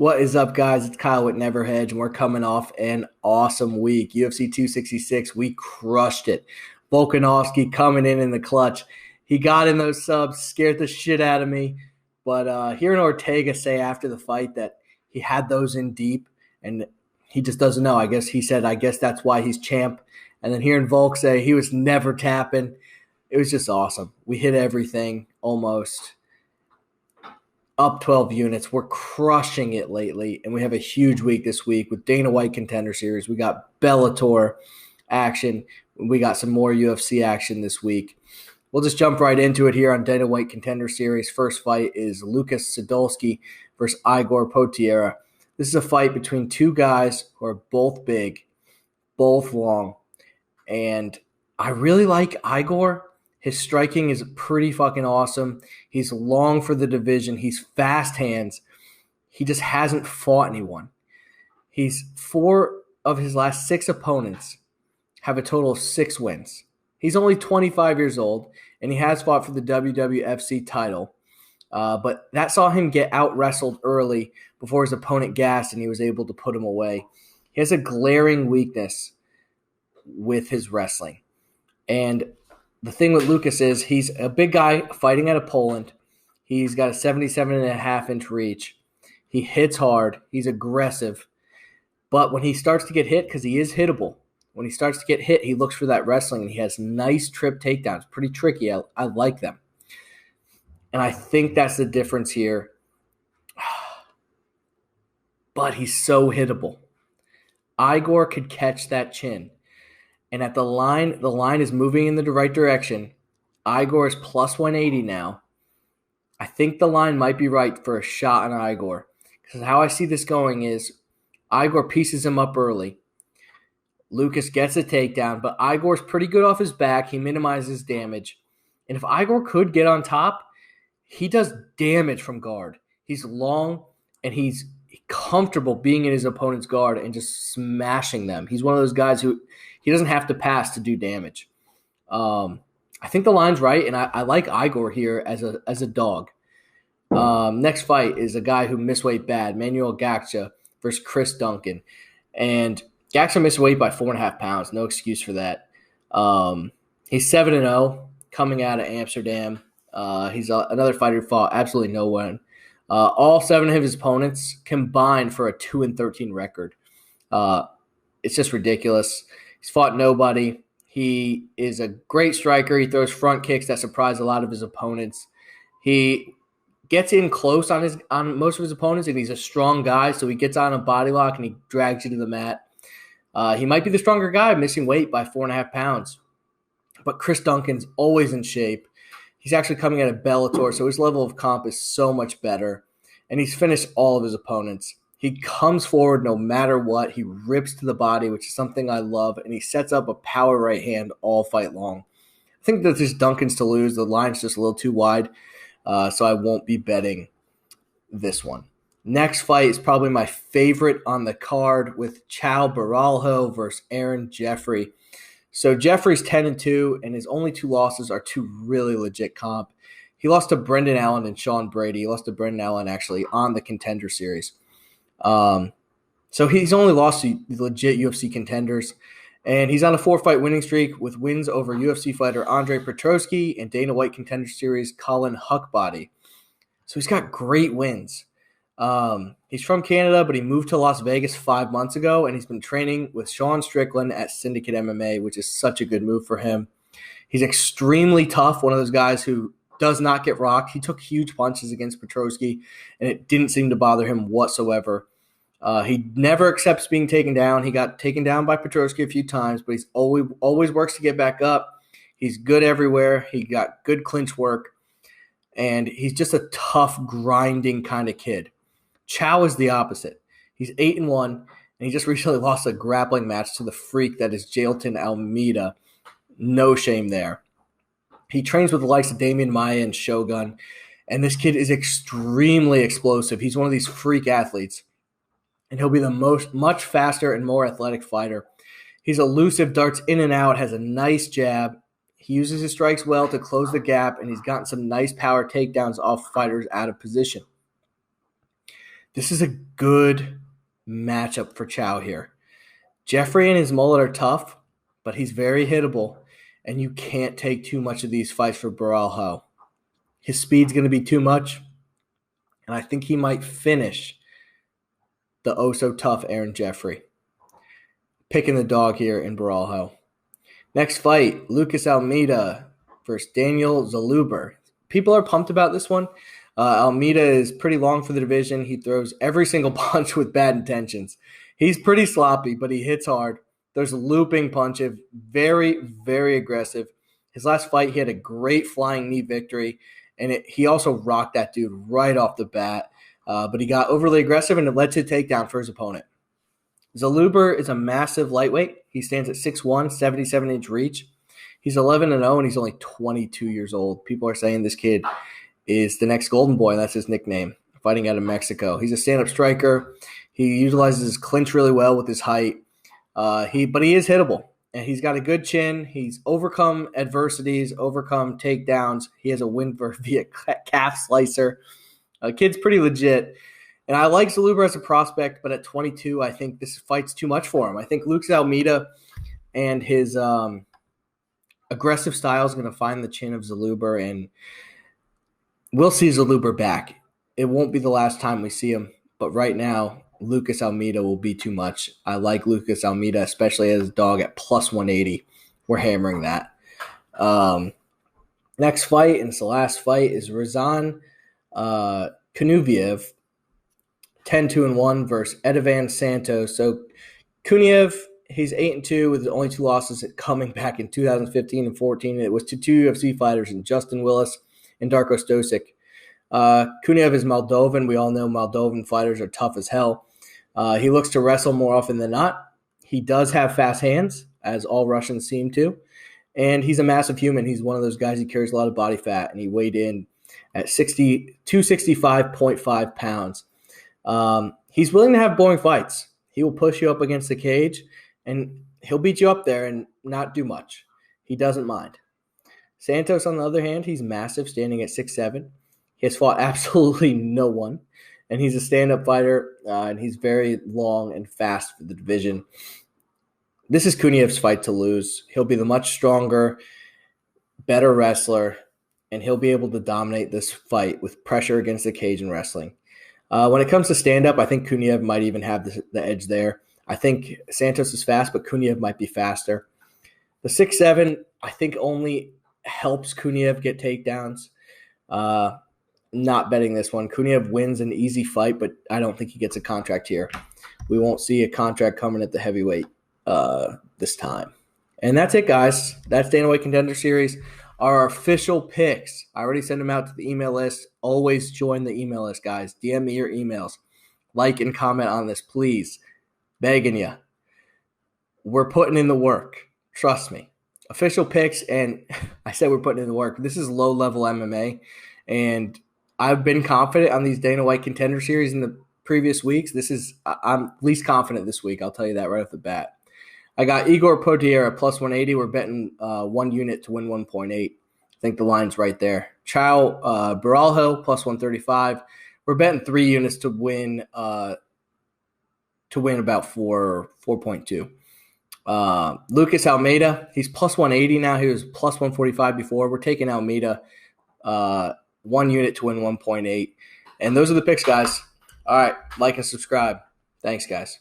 What is up, guys? It's Kyle with Never Hedge, and we're coming off an awesome week. UFC 266, we crushed it. Volkanovski coming in the clutch. He got in those subs, scared the shit out of me. But hearing Ortega say after the fight that he had those in deep, and he just doesn't know. I guess that's why he's champ. And then hearing Volk say he was never tapping, it was just awesome. We hit everything almost. Up 12 units. We're crushing it lately, and we have a huge week this week with Dana White Contender Series. We got Bellator action. We got some more UFC action this week. We'll just jump right into it here on Dana White Contender Series. First fight is Lukasz Sudolski versus Ihor Potieria. This is a fight between two guys who are both big, both long, and I really like Ihor. His striking is pretty fucking awesome. He's long for the division. He's fast hands. He just hasn't fought anyone. He's 4 of his last 6 opponents have a total of 6 wins. He's only 25 years old, and he has fought for the WWFC title. But that saw him get out-wrestled early before his opponent gassed, and he was able to put him away. He has a glaring weakness with his wrestling. And the thing with Lukasz is he's a big guy fighting out of Poland. He's got a 77.5-inch reach. He hits hard. He's aggressive. But when he starts to get hit, because he is hittable, when he starts to get hit, he looks for that wrestling, and he has nice trip takedowns. Pretty tricky. I like them. And I think that's the difference here. But he's so hittable. Ihor could catch that chin. And at the line is moving in the right direction. Ihor is plus 180 now. I think the line might be right for a shot on Ihor. Because how I see this going is Ihor pieces him up early. Lukasz gets a takedown, but Igor's pretty good off his back. He minimizes damage. And if Ihor could get on top, he does damage from guard. He's long, and he's comfortable being in his opponent's guard and just smashing them. He's one of those guys who he doesn't have to pass to do damage. I think the line's right, and I like Ihor here as a dog. Next fight is a guy who missed weight bad, Manuel Gaxhja versus Chris Duncan. And Gaxhja missed weight by 4.5 pounds. No excuse for that. He's 7-0 coming out of Amsterdam. He's another fighter who fought absolutely no one. All 7 of his opponents combined for a 2-13 record. It's just ridiculous. He's fought nobody. He is a great striker. He throws front kicks that surprise a lot of his opponents. He gets in close on most of his opponents, and he's a strong guy, so he gets on a body lock and he drags you to the mat. He might be the stronger guy, missing weight by 4.5 pounds. But Chris Duncan's always in shape. He's actually coming out of Bellator, so his level of comp is so much better. And he's finished all of his opponents. He comes forward no matter what. He rips to the body, which is something I love. And he sets up a power right hand all fight long. I think that this Duncan's to lose. The line's just a little too wide, so I won't be betting this one. Next fight is probably my favorite on the card with Caio Borralho versus Aaron Jeffery. So Jeffrey's 10-2, and his only 2 losses are 2 really legit comp. He lost to Brendan Allen and Sean Brady. He lost to Brendan Allen, actually, on the Contender Series. So he's only lost to legit UFC contenders. And he's on a 4-fight winning streak with wins over UFC fighter Andre Petroski and Dana White Contender Series Colin Huckbody. So he's got great wins. He's from Canada, but he moved to Las Vegas 5 months ago, and he's been training with Sean Strickland at Syndicate MMA, which is such a good move for him. He's extremely tough, one of those guys who does not get rocked. He took huge punches against Petroski, and it didn't seem to bother him whatsoever. He never accepts being taken down. He got taken down by Petroski a few times, but he's always works to get back up. He's good everywhere. He got good clinch work, and he's just a tough, grinding kind of kid. Chow is the opposite. He's 8-1, and he just recently lost a grappling match to the freak that is Jailton Almeida. No shame there. He trains with the likes of Damian Maia and Shogun, and this kid is extremely explosive. He's one of these freak athletes, and he'll be the much faster and more athletic fighter. He's elusive, darts in and out, has a nice jab. He uses his strikes well to close the gap, and he's gotten some nice power takedowns off fighters out of position. This is a good matchup for Chow here. Jeffery and his mullet are tough, but he's very hittable, and you can't take too much of these fights for Borralho. His speed's going to be too much, and I think he might finish the oh-so-tough Aaron Jeffery. Picking the dog here in Borralho. Next fight, Lukasz Almeida versus Daniel Zellhuber. People are pumped about this one. Almeida is pretty long for the division. He throws every single punch with bad intentions. He's pretty sloppy, but he hits hard. There's a looping punch, very, very aggressive. His last fight, he had a great flying knee victory, and he also rocked that dude right off the bat. But he got overly aggressive, and it led to a takedown for his opponent. Zellhuber is a massive lightweight. He stands at 6'1", 77-inch reach. He's 11-0, and he's only 22 years old. People are saying this kid is the next Golden Boy, and that's his nickname, fighting out of Mexico. He's a stand-up striker. He utilizes his clinch really well with his height. But he is hittable, and he's got a good chin. He's overcome adversities, overcome takedowns. He has a win via calf slicer. Kid's pretty legit. And I like Zellhuber as a prospect, but at 22, I think this fight's too much for him. I think Lukasz Almeida and his aggressive style is going to find the chin of Zellhuber, and we'll see Zellhuber back. It won't be the last time we see him, but right now, Lukasz Almeida will be too much. I like Lukasz Almeida, especially as a dog at plus 180. We're hammering that. Next fight, and it's the last fight, is Rizvan Kuniev, 10-2-1 versus Edivan Santos. So Kuniev, he's 8-2 with only 2 losses coming back in 2015 and 14. It was to 2 UFC fighters, and Justin Willis and Darko Stosic. Kuniev is Moldovan. We all know Moldovan fighters are tough as hell. He looks to wrestle more often than not. He does have fast hands, as all Russians seem to. And he's a massive human. He's one of those guys, he carries a lot of body fat, and he weighed in at 265.5 pounds. He's willing to have boring fights. He will push you up against the cage, and he'll beat you up there and not do much. He doesn't mind. Santos, on the other hand, he's massive, standing at 6'7". He has fought absolutely no one, and he's a stand-up fighter, and he's very long and fast for the division. This is Kuniev's fight to lose. He'll be the much stronger, better wrestler, and he'll be able to dominate this fight with pressure against the cage and wrestling. When it comes to stand-up, I think Kuniev might even have the edge there. I think Santos is fast, but Kuniev might be faster. The 6'7", I think, only helps Kuniev get takedowns. Not betting this one. Kuniev wins an easy fight, but I don't think he gets a contract here. We won't see a contract coming at the heavyweight this time. And that's it, guys. That's Dana White Contender Series. Our official picks. I already sent them out to the email list. Always join the email list, guys. DM me your emails. Like and comment on this, please. Begging you. We're putting in the work. Trust me. Official picks, and I said we're putting in the work. This is low-level MMA, and I've been confident on these Dana White Contender Series in the previous weeks. I'm least confident this week. I'll tell you that right off the bat. I got Ihor Potieria plus 180. We're betting 1 unit to win 1.8. I think the line's right there. Caio Borralho plus 135. We're betting 3 units to win about 4.2. Lukasz Almeida, he's plus 180 now. He was plus 145 before. We're taking Almeida 1 unit to win 1.8. And those are the picks, guys. All right, like and subscribe. Thanks, guys.